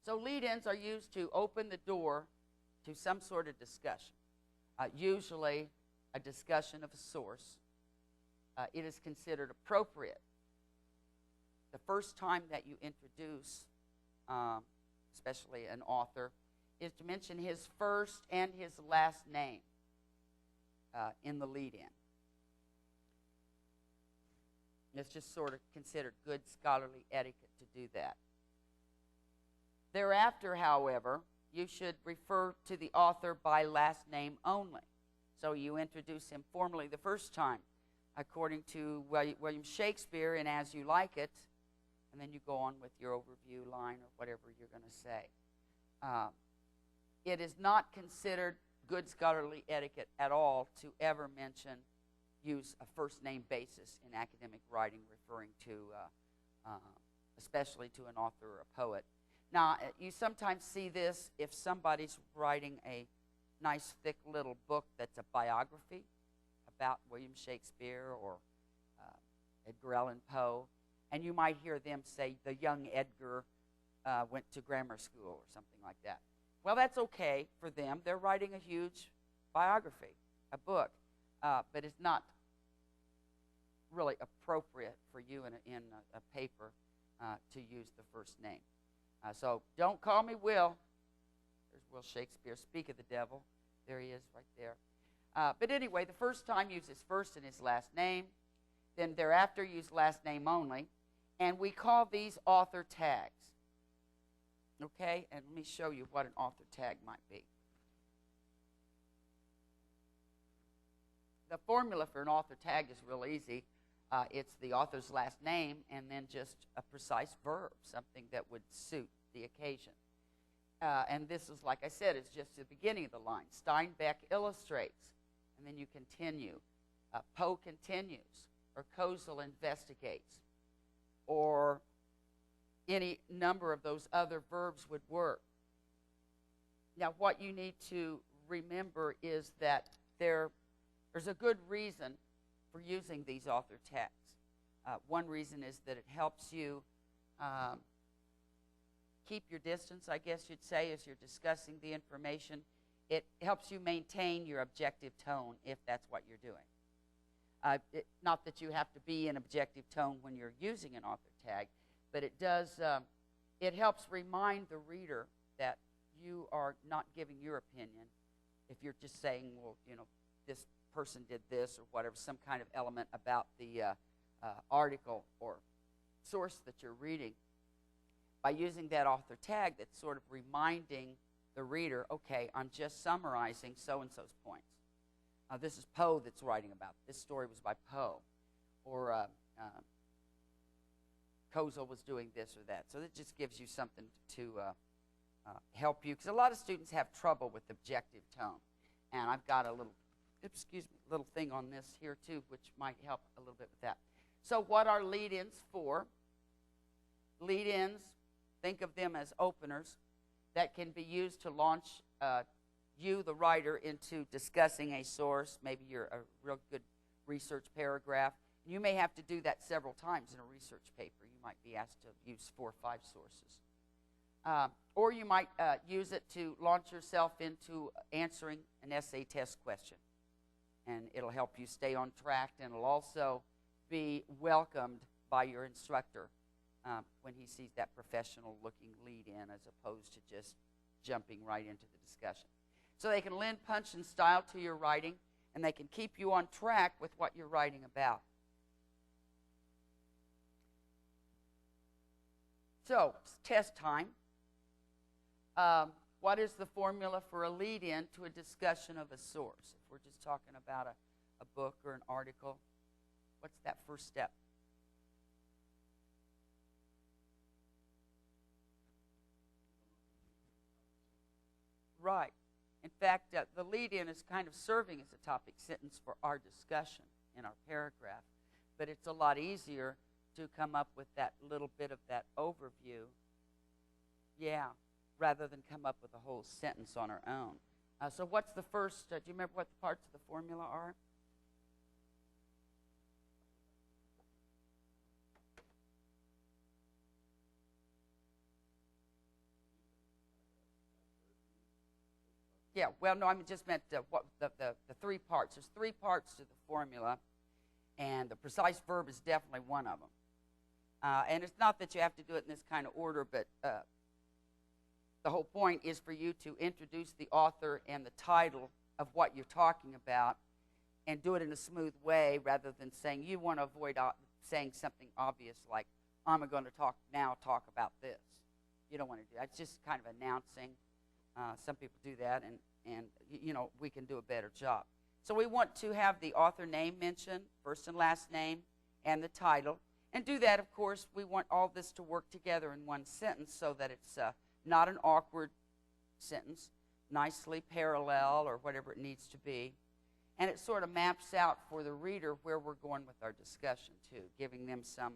So lead-ins are used to open the door to some sort of discussion, usually a discussion of a source. It is considered appropriate the first time that you introduce, especially an author, is to mention his first and his last name in the lead-in. It's just sort of considered good scholarly etiquette to do that. Thereafter, however, you should refer to the author by last name only. So you introduce him formally the first time, according to William Shakespeare in As You Like It, and then you go on with your overview line or whatever you're going to say. It is not considered good scholarly etiquette at all to ever use a first name basis in academic writing, referring to, especially to an author or a poet. Now, you sometimes see this if somebody's writing a nice, thick little book that's a biography about William Shakespeare or Edgar Allan Poe, and you might hear them say, the young Edgar went to grammar school or something like that. Well, that's okay for them. They're writing a huge biography, a book, but it's not really appropriate for you in a paper to use the first name. So don't call me Will. There's Will Shakespeare. Speak of the devil. There he is right there. But anyway, the first time use his first and his last name. Then thereafter use last name only. And we call these author tags. Okay? And let me show you what an author tag might be. The formula for an author tag is real easy. It's the author's last name and then just a precise verb, something that would suit the occasion. And this is, like I said, it's just the beginning of the line. Steinbeck illustrates, and then you continue. Poe continues, or Kozel investigates, or any number of those other verbs would work. Now, what you need to remember is that there's a good reason for using these author tags. One reason is that it helps you keep your distance, I guess you'd say, as you're discussing the information. It helps you maintain your objective tone if that's what you're doing. Not that you have to be in objective tone when you're using an author tag, but it does. It helps remind the reader that you are not giving your opinion. If you're just saying, well, you know, this person did this or whatever, some kind of element about the article or source that you're reading. By using that author tag, that's sort of reminding the reader, okay, I'm just summarizing so-and-so's points. This is Poe that's writing about. This story was by Poe. Or Kozel was doing this or that. So it just gives you something to help you. Because a lot of students have trouble with objective tone. And I've got a little thing on this here too, which might help a little bit with that. So what are lead-ins for? Lead-ins, think of them as openers that can be used to launch you, the writer, into discussing a source. Maybe you're a real good research paragraph. You may have to do that several times in a research paper. You might be asked to use 4 or 5 sources. Or you might use it to launch yourself into answering an essay test question. And it'll help you stay on track, and it'll also be welcomed by your instructor when he sees that professional-looking lead-in as opposed to just jumping right into the discussion. So they can lend punch and style to your writing, and they can keep you on track with what you're writing about. So, it's test time. What is the formula for a lead-in to a discussion of a source? If we're just talking about a book or an article, what's that first step? Right. In fact, the lead-in is kind of serving as a topic sentence for our discussion in our paragraph, but it's a lot easier to come up with that little bit of that overview, rather than come up with a whole sentence on our own. So what's the first, do you remember what the parts of the formula are? Yeah, well, no, I just meant what the 3 parts. There's 3 parts to the formula, and the precise verb is definitely one of them. And it's not that you have to do it in this kind of order, but the whole point is for you to introduce the author and the title of what you're talking about and do it in a smooth way rather than saying you want to avoid saying something obvious like, I'm going to talk about this. You don't want to do that. It's just kind of announcing. Some people do that, and we can do a better job. So we want to have the author name mentioned, first and last name, and the title. And do that, of course, we want all this to work together in one sentence so that it's not an awkward sentence, nicely parallel or whatever it needs to be. And it sort of maps out for the reader where we're going with our discussion, too, giving them some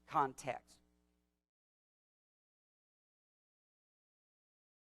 context.